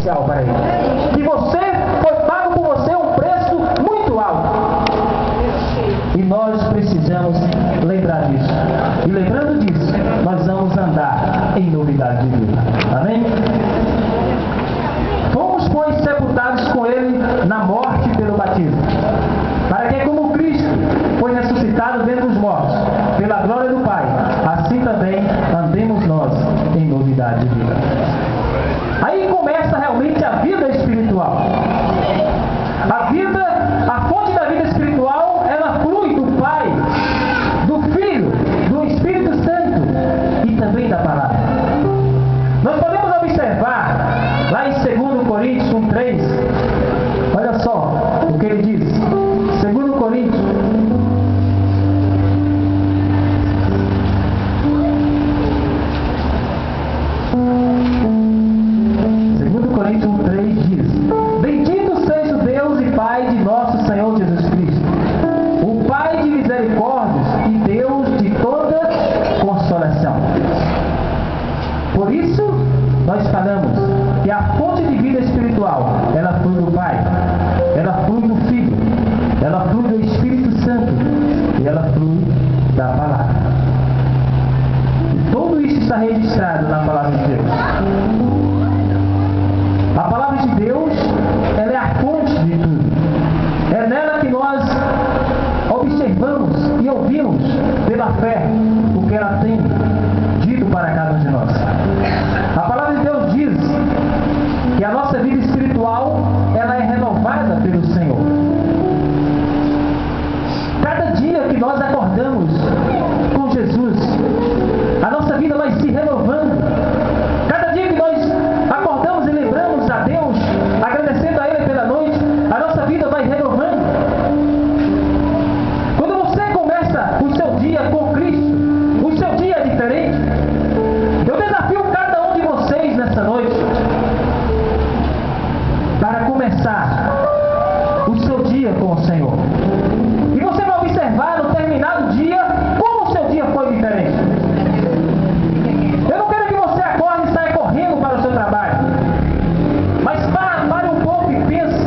para ele. Que você foi pago por você um preço muito alto. E nós precisamos lembrar disso. E lembrando disso, nós vamos andar em novidade de vida. Amém? Fomos, pois, sepultados com ele na morte pelo batismo, para que, como Cristo foi ressuscitado dentre os mortos, pela glória do Pai, assim também andemos nós em novidade de vida. Aí começa realmente a vida espiritual. A fonte da vida espiritual, ela flui do Pai, do Filho, do Espírito Santo e também da Palavra. Nós podemos observar lá em 2 Coríntios 1:3, olha só o que ele diz. 2 Coríntios 1:3 diz: Bendito seja o Deus e Pai de nosso Senhor Jesus Cristo, o Pai de misericórdias e Deus de toda consolação. Por isso, nós falamos que a fonte de vida espiritual, ela flui do Pai, ela flui do Filho, ela flui do Espírito Santo e ela flui da Palavra. E tudo isso está registrado na Palavra de Deus. A Palavra de Deus, ela é a fonte de tudo. É nela que nós observamos e ouvimos pela fé o que ela tem dito para cada um de nós. A Palavra de Deus diz que a nossa vida espiritual, ela é renovada pelo Senhor. Cada dia que nós acordamos com Jesus, a nossa vida vai se renovando. Cada dia que nós acordamos e lembramos a Deus, agradecendo a Ele pela noite, a nossa vida vai renovando. Quando você começa o seu dia com Cristo, o seu dia é diferente. Eu desafio cada um de vocês nessa noite para começar o seu dia com o Senhor. E você vai observar no terminado dia como o seu dia foi diferente. Eu não quero que você acorde e saia correndo para o seu trabalho. Mas pare um pouco e pense.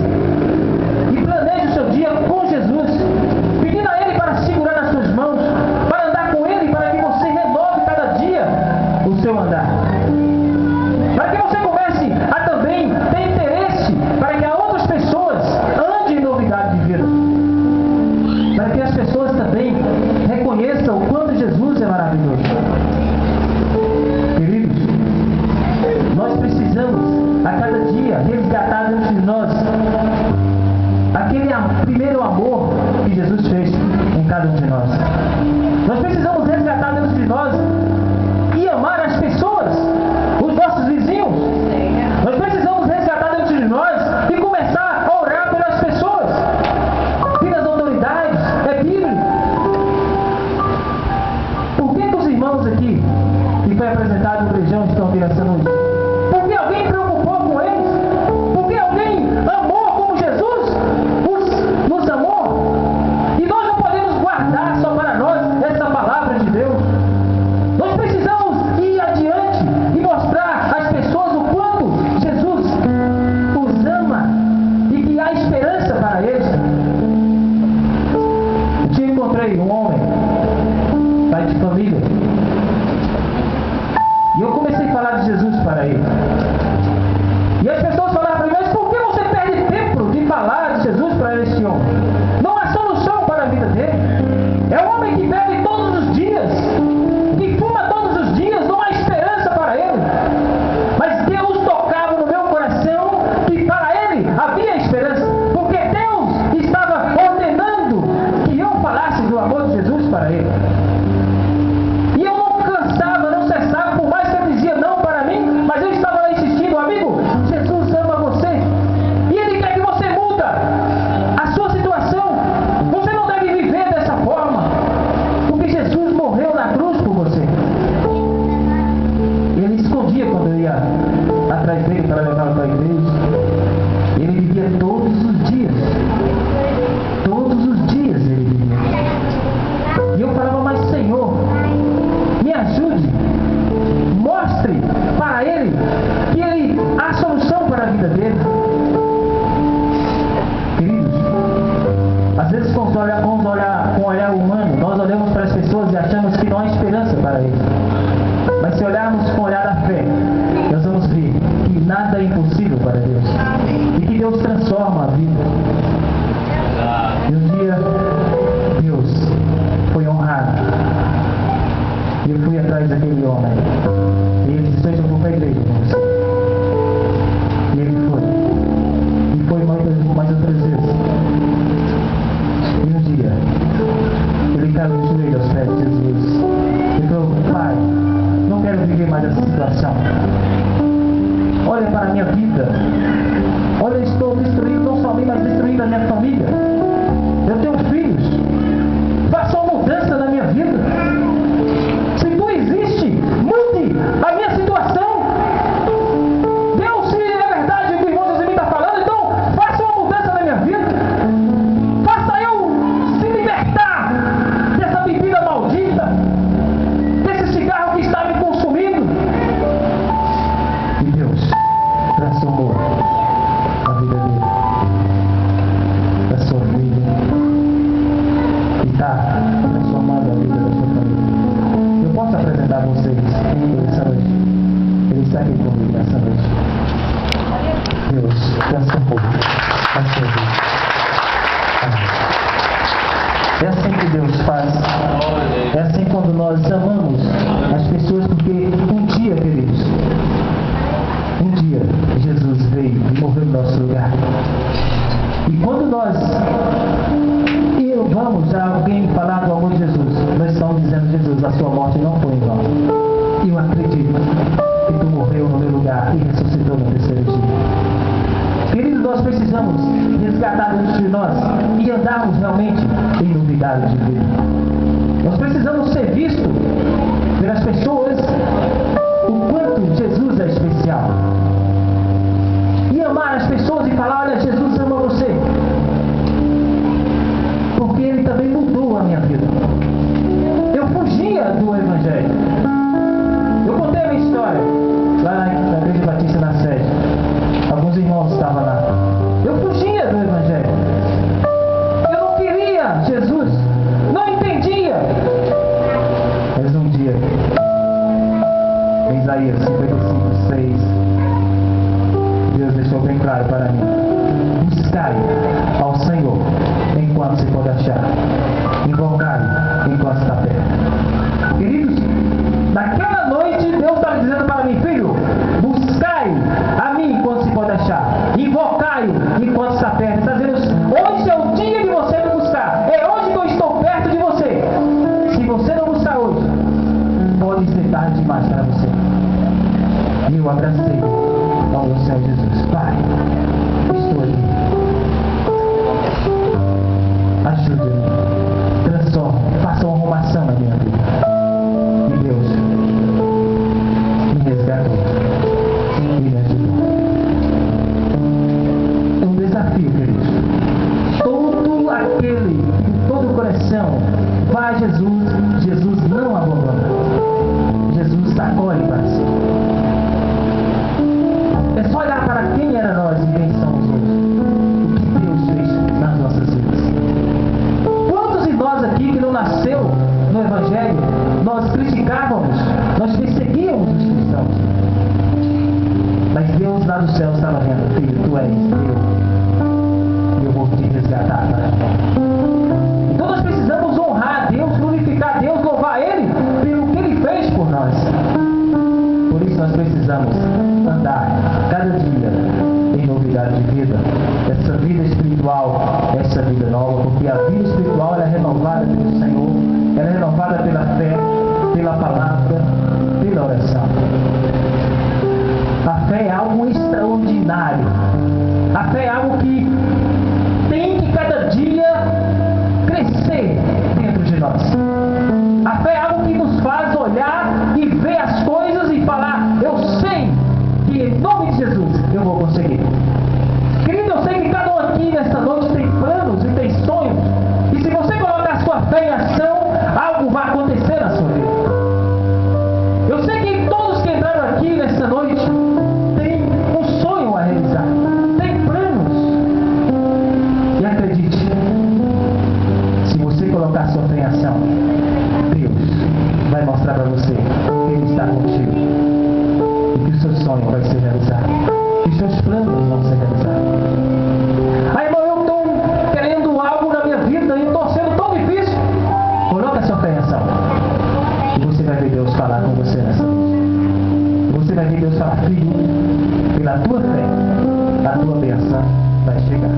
E planeje o seu dia com Jesus. Pedindo a Ele para segurar nas suas mãos. Para andar com Ele, para que você renove cada dia o seu andar. Para que você comece a também ter interesse para que outras pessoas andem em novidade de vida. Para que as pessoas também reconheçam o quanto Jesus é maravilhoso. Queridos, nós precisamos a cada dia resgatar dentro de nós aquele primeiro amor que Jesus fez em cada um de nós. Nós precisamos resgatar dentro de nós e amar as pessoas, os nossos vizinhos. Nós precisamos resgatar dentro de nós e começar a orar pelas pessoas, pelas autoridades. É bíblico. Por que os irmãos aqui que foi apresentado no Brejão estão aqui essa noite? Porque alguém preocupou com eles? Porque alguém amou como Jesus nos amou? E nós não podemos guardar só para nós essa palavra dele. Queridos, às vezes com um olhar humano, nós olhamos para as pessoas e achamos que não há esperança para eles. Mas se olharmos com o olhar da fé, nós vamos ver que nada é impossível para Deus. E que Deus transforma a vida. E um dia, Deus foi honrado. E eu fui atrás daquele homem. E ele disse: eu vou para a igreja com você. E ele foi. E foi mais outras vezes. E um dia, ele caiu no joelho aos pés de Jesus. Ele falou: Pai, não quero viver mais essa situação. Olha para a minha vida. Olha, eu estou destruindo não só a mim, mas destruindo a minha família. Eu tenho filhos. Faça uma mudança na minha vida. Se tu existe, mude a minha situação. Deus, se é verdade o que o irmão José está falando, então faça uma mudança na minha vida. Faça eu se libertar dessa bebida maldita, desse cigarro que está me consumindo. E Deus transformou a vida dele, da sua vida, e está transformando a vida da sua família. Eu posso apresentar a vocês essa noite. Ele está aqui comigo nessa noite. Deus transformou a sua vida. É assim que Deus faz. É assim quando nós amamos as pessoas, porque um dia, queridos, um dia Jesus veio e morreu no nosso lugar. E quando nós vamos a alguém falar do amor de Jesus, nós estamos dizendo: Jesus, a sua morte não foi em vão. Eu acredito que tu morreu no meu lugar e ressuscitou no terceiro dia. Queridos, nós precisamos resgatar dentro de nós e andarmos realmente em novidade de vida. Nós precisamos ser vistos pelas pessoas o quanto Jesus é especial. E amar as pessoas e falar: olha, Jesus ama você. Porque Ele também mudou a minha vida. Eu fugia do Evangelho. Eu contei a minha história lá na Igreja Batista na Sede. Alguns irmãos estavam lá. Eu fugia do Evangelho. Eu não queria Jesus. Não entendia. Mas um dia, em Isaías 55:6, Deus deixou bem claro para mim: buscai ao Senhor enquanto se pode achar, invocai enquanto está perto. Queridos, naquela noite Deus estava dizendo para mim: filho, buscai a mim enquanto se pode achar, invocai enquanto está perto. Está dizendo: hoje é o dia de você me buscar, é hoje que eu estou perto de você. Se você não buscar hoje, pode ser tarde demais para você. E eu abracei ao meu Senhor Jesus: Pai, estou aqui. Ajude-me, transforme, faça uma arrumação na minha vida. E Deus me resgatou e me ajudou. É um desafio, queridos. Todo aquele que de todo o coração vai a Jesus, Jesus não abandona. Jesus acolhe para si. É só olhar para quem era nós e quem somos hoje. O que Deus fez nas nossas vidas. Quantos de nós aqui que não nasceu no Evangelho, nós criticávamos, nós perseguíamos os cristãos. Mas Deus lá do céu estava vendo: filho, tu és meu. E eu vou te resgatar para a Então nós precisamos honrar Deus, glorificar Deus, louvar Ele pelo que Ele fez por nós. Por isso nós precisamos andar cada dia em novidade de vida. Essa vida espiritual, essa vida nova, porque a vida espiritual ela é renovada pelo Senhor, ela é renovada pela fé, pela palavra, pela oração. A fé é algo extraordinário. A fé é algo que tem que cada dia crescer dentro de nós. A fé é algo que nos faz olhar e ver as coisas e falar: eu sei que em nome de Jesus eu vou conseguir. Querido, eu sei que cada um aqui nesta noite tem planos e tem sonhos. E se você colocar a sua fé em ação, algo vai acontecer na sua vida. Eu sei que todos que entraram aqui nesta noite têm um sonho a realizar. tua bênção vai chegar.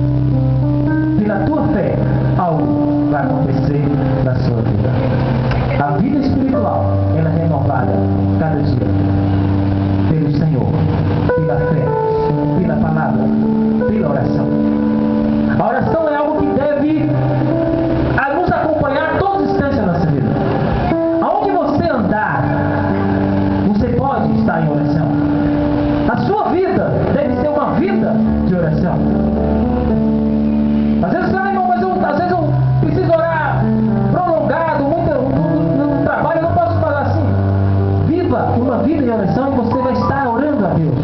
Pela tua fé, algo vai acontecer na sua vida. A vida espiritual, ela é renovada cada dia pelo Senhor, pela fé, pela palavra, pela oração. A oração é algo que deve nos acompanhar a todos os instantes da nossa vida. Aonde você andar, você pode estar em oração. A sua vida deve ser uma vida de oração. Às vezes, irmão, mas às vezes eu preciso orar prolongado, muito no trabalho, eu não posso falar assim. Viva uma vida de oração e você vai estar orando a Deus.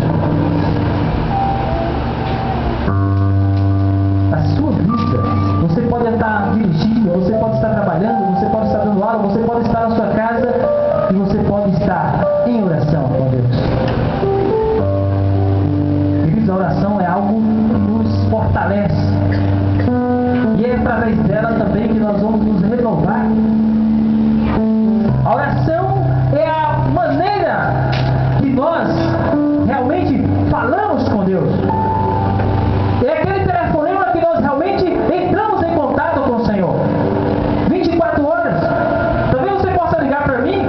A sua vida, você pode estar dirigindo, você pode estar trabalhando, você pode estar dando aula, você pode estar na sua casa e você pode estar em oração com Deus. Queridos, a oração é algo que nos fortalece. E é através dela também que nós vamos nos renovar. A oração é a maneira que nós realmente falamos com Deus. É aquele telefonema que nós realmente entramos em contato com o Senhor. 24 horas. Talvez você possa ligar para mim.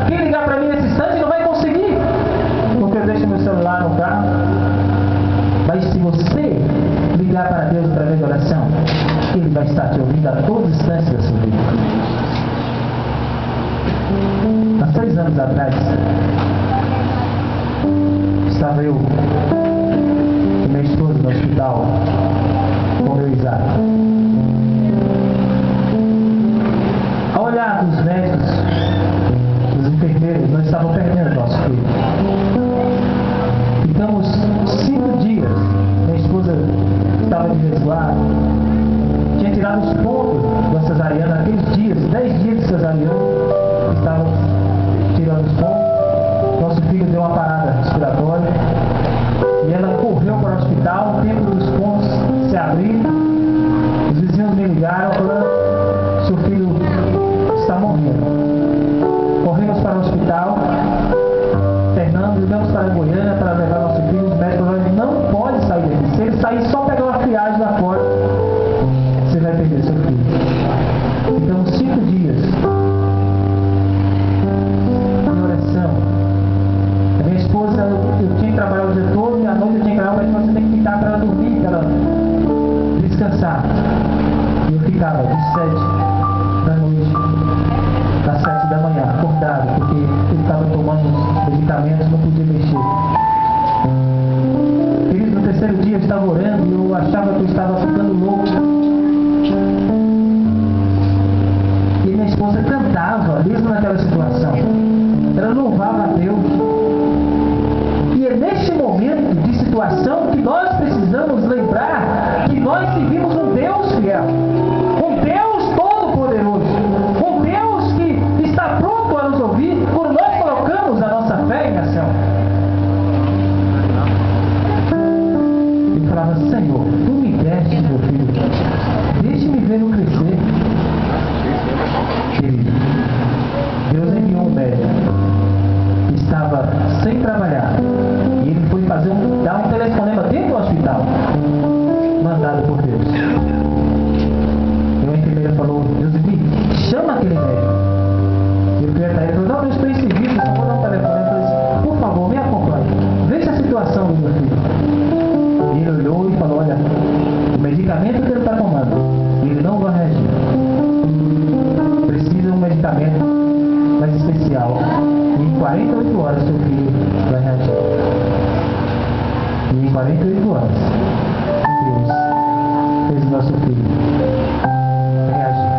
Quem ligar para mim nesse instante não vai conseguir, porque eu deixo meu celular no carro. Mas se você ligar para Deus através da oração, Ele vai estar te ouvindo a todos os instantes da sua vida. Há 6 anos atrás, estava eu e minha esposa no hospital com o meu Isaac. Ao olhar dos médicos, dos enfermeiros, nós estávamos perdendo nosso filho. Ficamos 5 dias. Minha esposa estava de resguardo. Tinha tirado os pontos da cesariana naqueles dias, 10 dias de cesariana. Estava tirando os pontos. Nosso filho deu uma parada respiratória. E ela correu para o hospital. O tempo dos pontos se abriram. Os vizinhos me ligaram falando: seu filho está morrendo. Corremos para o hospital. Fernando, ligamos para a Goiânia para levar nosso filho. Os médicos falaram: não pode sair daqui. Se ele sair, só pegar uma friagem lá fora, você vai perder seu filho. Então, 5 dias em oração. A minha esposa, eu tinha que trabalhar o dia todo e à noite eu tinha que trabalhar, mas você tem que ficar para ela dormir, para ela descansar. E eu ficava de 7 da noite às 7 da manhã, acordado, porque ele estava tomando medicamentos, não podia mexer. Queridos, no terceiro dia eu estava orando e eu achava que eu estava ficando louco. E minha esposa cantava, mesmo naquela situação. Ela louvava a Deus. E é neste momento de situação que nós precisamos lembrar que nós servimos um Deus fiel. Um Deus todo-poderoso. Um Deus que está pronto a nos ouvir quando nós colocamos a nossa fé em ação. Ele falava: Senhor, tu me deste meu filho, deixe-me vê-lo crescer. Querido, Deus enviou um médico que estava sem trabalhar e ele foi dar um telefonema dentro do hospital, mandado por Deus. E uma enfermeira falou: Joseph, chama aquele médico. Eu fui atrás e falou: não, eu estou em serviço, não vou dar um telefone. Eu falei assim: por favor, me acompanhe, veja a situação do meu filho. E ele olhou e falou: olha, o medicamento que ele está tomando, ele não vai reagir. Precisa de um medicamento mais especial. E em 48 horas seu filho vai reagir. E em 48 horas, Deus fez o nosso filho reagir.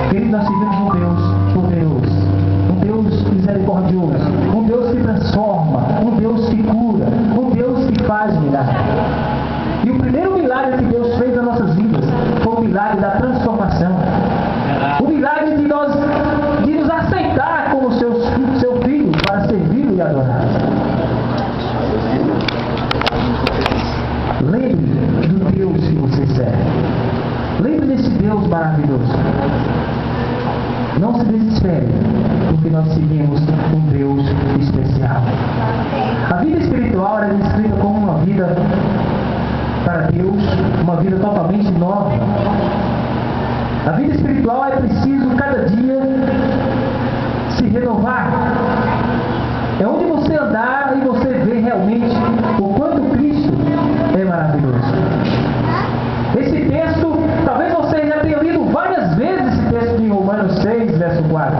Querido, nós servimos um Deus poderoso, um Deus misericordioso, um Deus que transforma, um Deus que cura, um Deus que faz milagre. E o primeiro milagre que Deus fez nas nossas vidas foi o milagre da transformação. O milagre de nos aceitar como seu filho para servi-lo e adorar. Lembre do Deus que você serve. Lembre desse Deus maravilhoso. Não se desespere, porque nós seguimos um Deus especial. A vida espiritual era descrita como uma vida vida para Deus, uma vida totalmente nova. A vida espiritual é preciso cada dia se renovar. É onde você andar e você vê realmente o quanto Cristo é maravilhoso. Esse texto, talvez você já tenha lido várias vezes esse texto de Romanos 6, verso 4.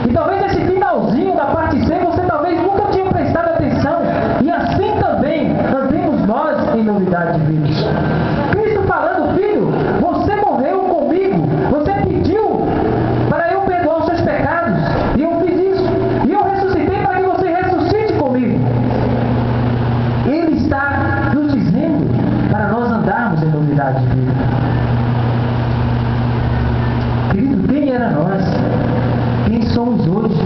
E talvez esse finalzinho da parte C você talvez nunca tinha prestado atenção. E assim também andemos nós em novidade de vida. Cristo falando, filho, você morreu comigo. Você pediu para eu perdoar os seus pecados. E eu fiz isso. E eu ressuscitei para que você ressuscite comigo. Ele está nos dizendo para nós andarmos em novidade de vida. Querido, quem era nós? Quem somos hoje?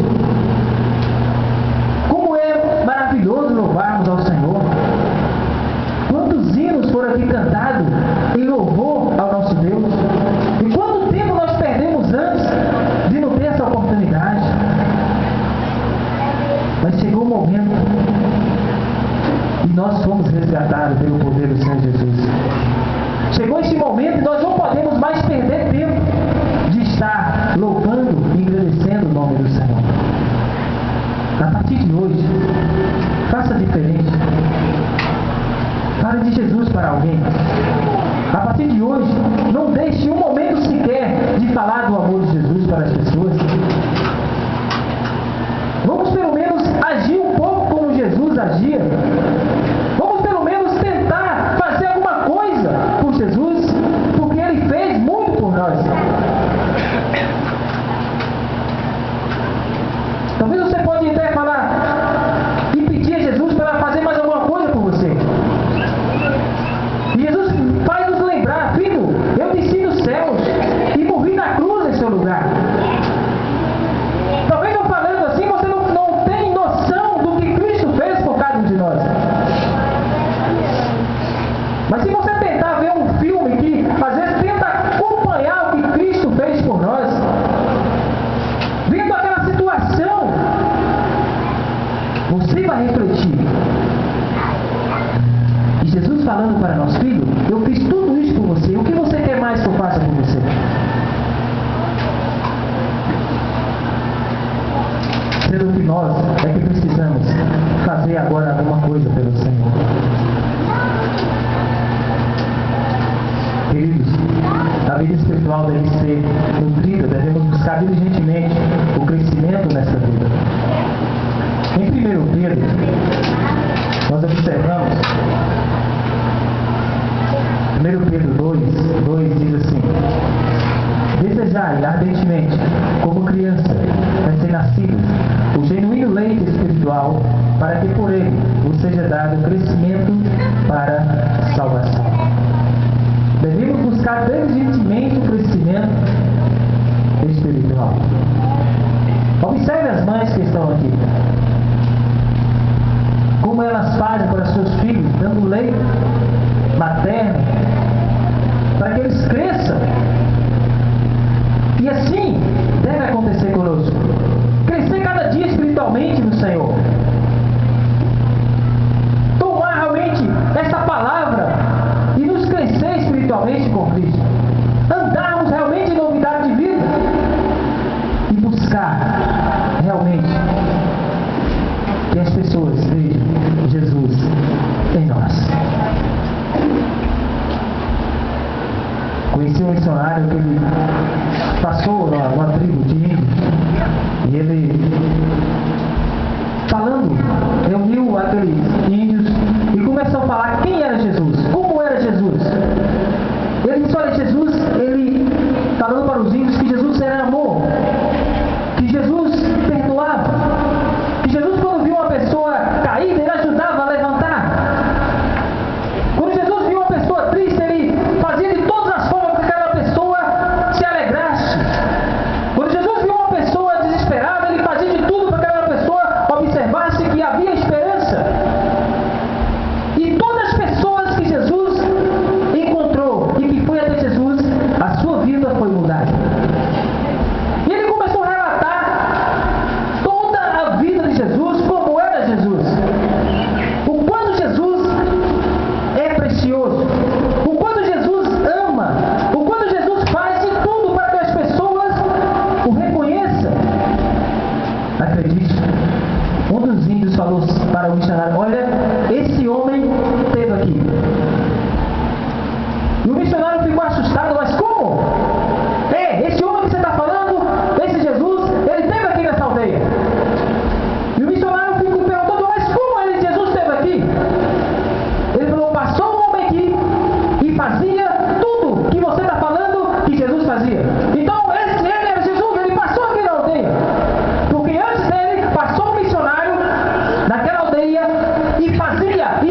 Como é maravilhoso louvarmos ao Senhor. Quantos hinos foram aqui cantados em louvor ao nosso Deus? E quanto tempo nós perdemos antes de não ter essa oportunidade? Mas chegou o momento e nós fomos resgatados pelo poder do Senhor Jesus. Chegou este momento e nós não podemos mais perder tempo de estar louvando e agradecendo o nome do Senhor. A partir de hoje, faça diferente. Fale de Jesus para alguém. A partir de hoje, não deixe um momento sequer de falar do amor de Jesus para as pessoas. Vamos pelo menos agir um pouco como Jesus agia. Vamos pelo menos tentar fazer alguma coisa por Jesus, porque Ele fez muito por nós. Talvez você pode até falar e pedir a Jesus para fazer mais alguma coisa por você. E Jesus faz nos lembrar, filho, eu desci dos céus e morri na cruz em seu lugar. Talvez eu falando assim, você não tem noção do que Cristo fez por cada um de nós. Mas se você tentar ver um filme que às vezes tenta acompanhar o que Cristo fez por nós, vendo aquela situação, você vai refletir. E Jesus falando para nós, filho, eu fiz tudo isso por você. O que você quer mais que eu faça por você? Sendo que nós é que precisamos fazer agora alguma coisa pelo Senhor. Queridos, a vida espiritual deve ser nutrida, devemos buscar diligentemente o crescimento nessa vida. Em 1 Pedro, nós observamos, 1 Pedro 2 diz assim: desejai ardentemente, como criança recém-nascida, o genuíno leite espiritual, para que por ele vos seja dado crescimento para a salvação. Devemos buscar diligentemente o crescimento espiritual. Observe as mães que estão aqui. Como elas fazem para seus filhos, dando leite materno, para que eles cresçam. E assim deve acontecer conosco. Crescer cada dia espiritualmente no Senhor. Tomar realmente essa palavra e nos crescer espiritualmente com Cristo. Andarmos realmente em novidade de vida. E buscar realmente que as pessoas vejam Jesus em nós. Conheci um missionário que ele passou numa tribo de índios e ele, falando, reuniu aqueles índios e começou a falar quem era Jesus, como era Jesus. Ele disse, olha, Jesus, ele falando para os índios que Jesus era amor, que Jesus perdoava, que Jesus, quando viu uma pessoa caída, ele ajudava a levantar. Quando Jesus viu uma pessoa triste, ele fazia de todas as formas para que aquela pessoa se alegrasse. Quando Jesus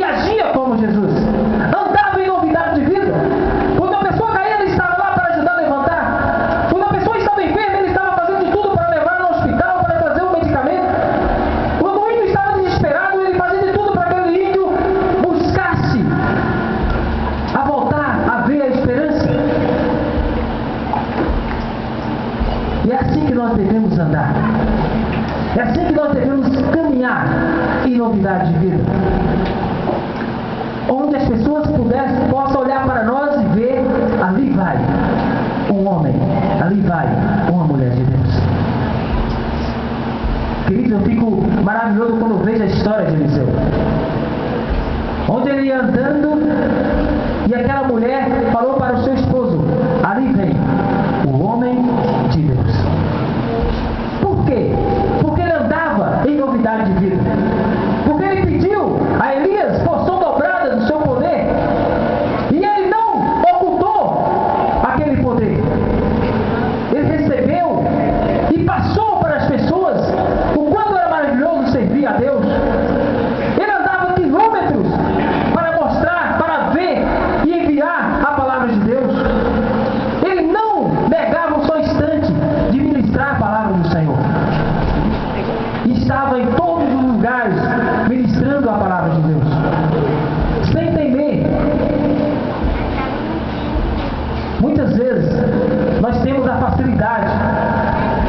e agia como Jesus. Andava em novidade de vida. Quando a pessoa caía, ele estava lá para ajudar a levantar. Quando a pessoa estava enferma, ele estava fazendo tudo para levar no hospital, para trazer um medicamento. Quando o índio estava desesperado, ele fazia de tudo para que aquele índio buscasse a voltar a ver a esperança. E é assim que nós devemos andar. É assim que nós devemos caminhar em novidade de vida. Onde as pessoas possam olhar para nós e ver, ali vai um homem, ali vai uma mulher de Deus. Queridos, eu fico maravilhoso quando vejo a história de Eliseu. Onde ele ia andando e aquela mulher falou para o seu esposo, ali vem o homem de Deus. Por quê? Porque ele andava em novidade de vida. Porque ele pediu a Elias porção dobrada do seu poder. E ele não ocultou aquele poder. Ele recebeu e passou para as pessoas o quanto era maravilhoso servir a Deus. Ele andava quilômetros para mostrar, para ver e enviar a palavra de Deus. Ele não negava um só instante de ministrar a palavra do Senhor. Estava em todos os lugares ministrando a palavra de Deus, sem temer. Muitas vezes nós temos a facilidade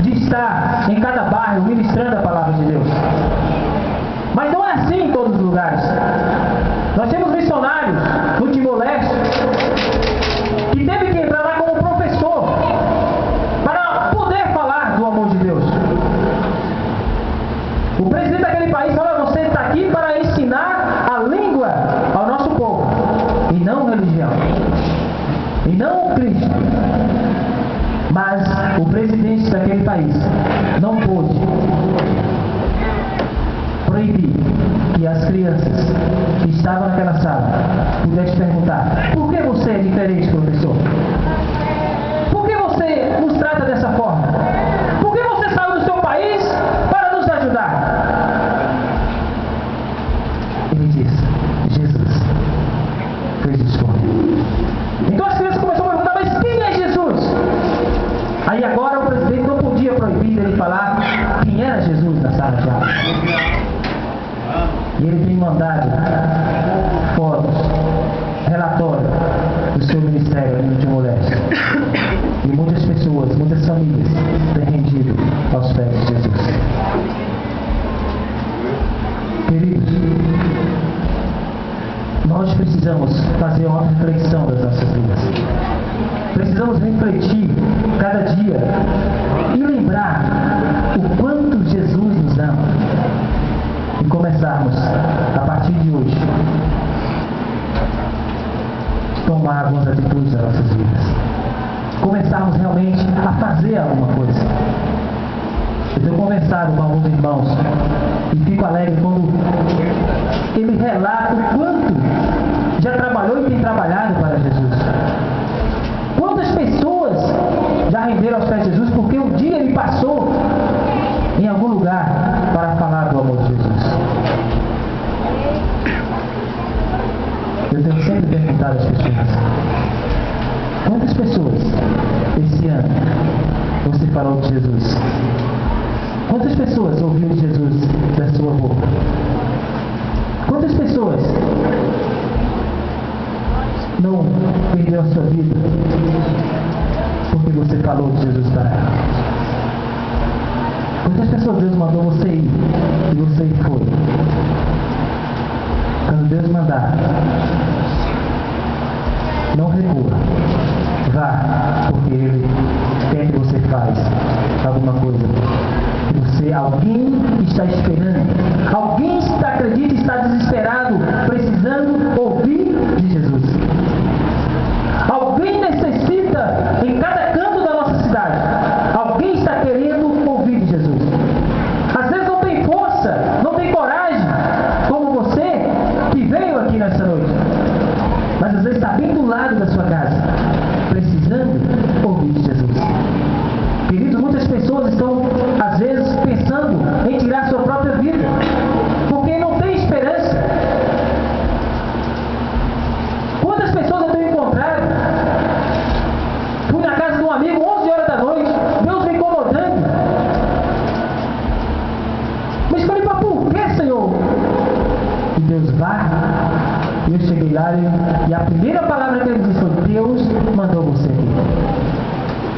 de estar em cada bairro ministrando a palavra de Deus, mas não é assim em todos os lugares. Nós temos missionários no Timor-Leste que teve que entrar lá como professor para poder falar do amor de Deus. O presidente daquele país fala, você está aqui para ensinar a língua ao nosso povo, e não religião, e não o Cristo. Mas o presidente daquele país não pôde proibir que as crianças que estavam naquela sala pudessem perguntar, por que você é diferente, professor? Por que você nos trata dessa forma? Por que você saiu do seu país para nos ajudar? Ele disse, Jesus fez isso por mim. Então as crianças começaram a perguntar, mas quem é Jesus? Aí agora o presidente não podia proibir ele falar quem era Jesus na sala de aula. E ele tem mandado fotos, relatório do seu ministério ali no Timor-Leste. E muitas pessoas, muitas famílias têm rendido aos pés de Jesus. Queridos, nós precisamos fazer uma reflexão das nossas vidas. Precisamos refletir cada dia e lembrar o quanto Jesus nos ama. E começarmos, a partir de hoje, tomar algumas atitudes nas nossas vidas. Começarmos realmente a fazer alguma coisa. Eu tenho conversado com alguns irmãos e fico alegre quando ele relata o quanto já trabalhou e tem trabalhado para Jesus. Quantas pessoas já renderam aos pés de Jesus porque um dia ele passou em algum lugar para falar do amor de Jesus. Eu tenho sempre perguntado às pessoas, quantas pessoas esse ano você falou de Jesus? Quantas pessoas ouviu de Jesus da sua boca? Quantas pessoas não perdeu a sua vida porque você falou de Jesus para ela? Quantas pessoas Deus mandou você ir e você foi? Quando Deus mandar, não recua. Vá, porque Ele quer que você faça alguma coisa. Alguém está esperando. Alguém acredita e está desesperado, precisando ouvir de Jesus. Alguém necessita em cada canto da nossa cidade. Alguém está querendo ouvir de Jesus. Às vezes não tem força, não tem coragem, como você que veio aqui nessa noite. Mas às vezes está bem do lado da sua casa, precisando ouvir de Jesus. Queridos, muitas pessoas estão, às vezes, pensando em tirar sua própria vida, porque não tem esperança. E eu cheguei lá e a primeira palavra que ele disse foi: Deus mandou você aqui.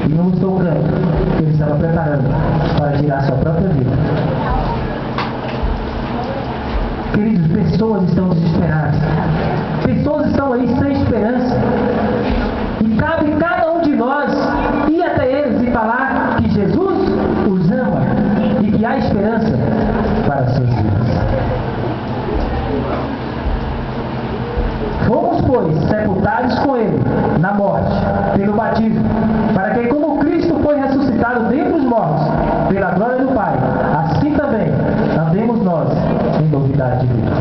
E não mostrou o canto que ele estava preparando para tirar a sua própria vida. Queridos, pessoas estão desesperadas. Pessoas estão aí sem esperança. E cabe cada um de nós ir até eles e falar que Jesus os ama e que há esperança para as suas vidas. Fomos, pois, sepultados com ele na morte, pelo batismo, para que, como Cristo foi ressuscitado dentre os mortos, pela glória do Pai, assim também andemos nós em novidade de vida.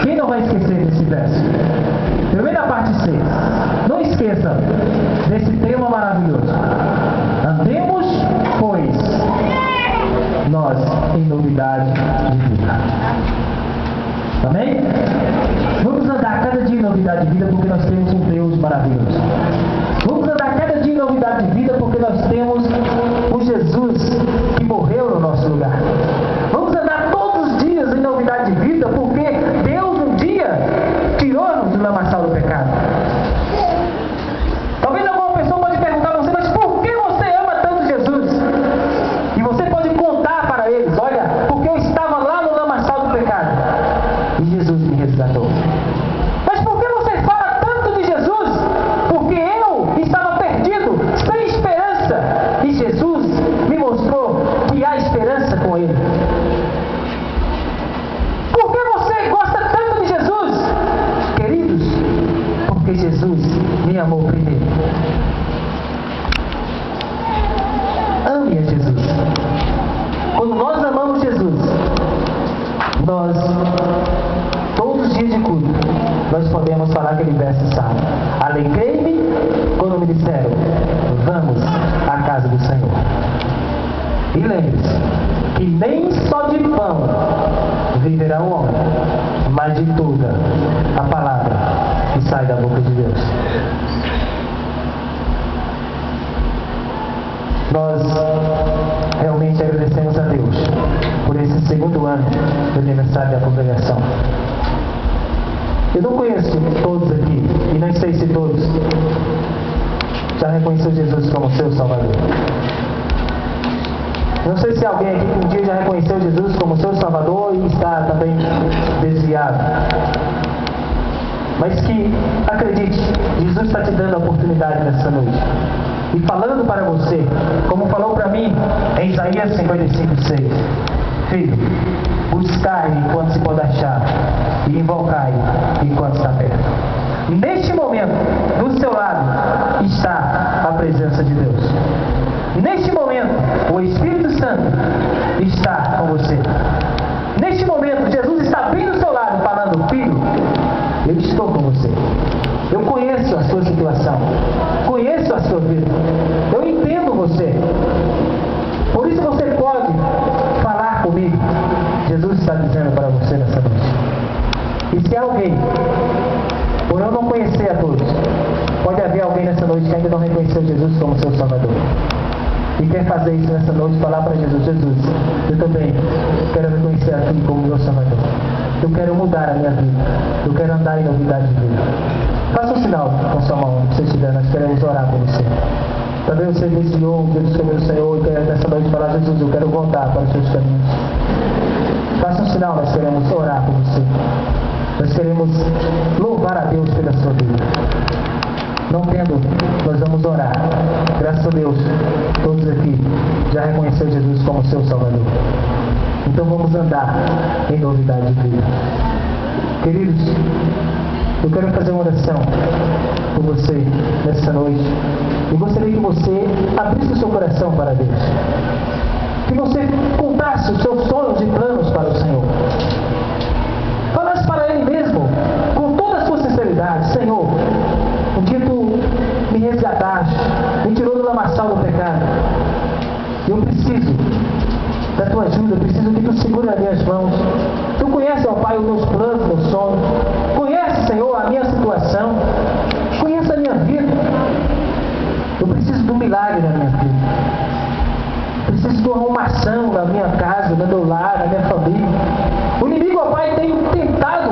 Quem não vai esquecer desse verso? Primeira parte 6. Não esqueça desse tema maravilhoso. Andemos, pois, nós em novidade de vida. Amém? Vamos andar cada dia em novidade de vida porque nós temos um Deus maravilhoso. Vamos andar cada dia em novidade de vida porque nós temos um Jesus que morreu no nosso lugar. Vamos andar todos os dias em novidade de vida porque Deus um dia tirou-nos do lamaçal do pecado. Talvez alguma pessoa pode perguntar a você: mas por que você ama tanto Jesus? E você pode contar para eles: olha, porque eu estava lá no lamaçal do pecado e Jesus me resgatou. Mas por que você fala tanto de Jesus? Porque eu estava perdido, sem esperança, e Jesus me mostrou que há esperança com Ele. Por que você gosta tanto de Jesus? Queridos, porque Jesus me amou primeiro. Ame a Jesus. Quando nós amamos Jesus, nós, todos os dias de culto, nós podemos falar aquele verso sábio: alegrei-me quando me disseram, vamos à casa do Senhor. E lembre-se que nem só de pão viverá o homem, mas de toda a palavra que sai da boca de Deus. Nós realmente agradecemos a Deus por esse segundo ano do aniversário da congregação. Eu não conheço todos aqui, e não sei se todos já reconheceu Jesus como seu Salvador. Não sei se alguém aqui um dia já reconheceu Jesus como seu Salvador e está também desviado. Mas que, acredite, Jesus está te dando a oportunidade nessa noite. E falando para você, como falou para mim em Isaías 55:6. Filho, buscai enquanto se pode achar, e invocai enquanto está perto. Neste momento, do seu lado, está a presença de Deus. Neste momento, o Espírito Santo está com você. Neste momento, Jesus está bem do seu lado, falando: filho, eu estou com você. Eu conheço a sua situação. Conheço a sua vida. Eu entendo você. Por isso você pode falar comigo. Jesus está dizendo para você nessa noite. E se alguém, por eu não conhecer a todos, pode haver alguém nessa noite que ainda não reconheceu Jesus como seu Salvador. E quer fazer isso nessa noite, falar para Jesus: Jesus, eu também quero reconhecer a Ti como meu Salvador. Eu quero mudar a minha vida. Eu quero andar em novidade de vida. Faça um sinal com sua mão, se estiver, nós queremos orar por você. Talvez você desviou Deus sobre o Senhor e quer nessa noite falar: Jesus, eu quero voltar para os seus caminhos. Faça um sinal, nós queremos orar por você. Nós queremos louvar a Deus pela sua vida. Não tendo, nós vamos orar. Graças a Deus, todos aqui já reconheceram Jesus como seu Salvador. Então vamos andar em novidade de vida. Queridos, eu quero fazer uma oração por você nessa noite. E gostaria que você abrisse o seu coração para Deus. Que você contasse os seus sonhos e planos para o Senhor. Falasse para Ele mesmo, com toda a sua sinceridade: Senhor, um dia Tu me resgataste, me tirou do lamaçal do pecado. Eu preciso da Tua ajuda, eu preciso que Tu segure as minhas mãos. Tu conhece, ó Pai, os meus planos, meus sonhos. Conhece, Senhor, a minha situação. Conhece a minha vida. Eu preciso do milagre na minha vida. Preciso do sua arrumação na minha casa, no meu lar, na minha família. O inimigo, ó Pai, tem tentado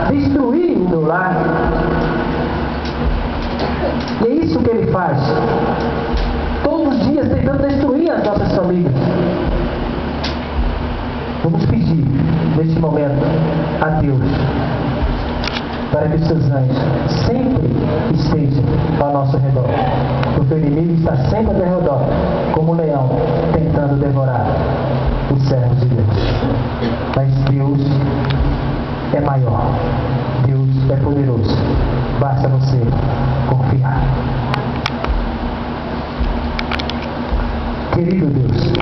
destruir o meu lar. E é isso que ele faz. Todos os dias tentando destruir as nossas famílias. Vamos pedir, neste momento, a Deus, para que os seus anjos sempre estejam ao nosso redor. Porque o inimigo está sempre ao nosso redor, como um leão, tentando devorar os servos de Deus. Mas Deus é maior. Deus é poderoso. Basta você confiar. Querido Deus,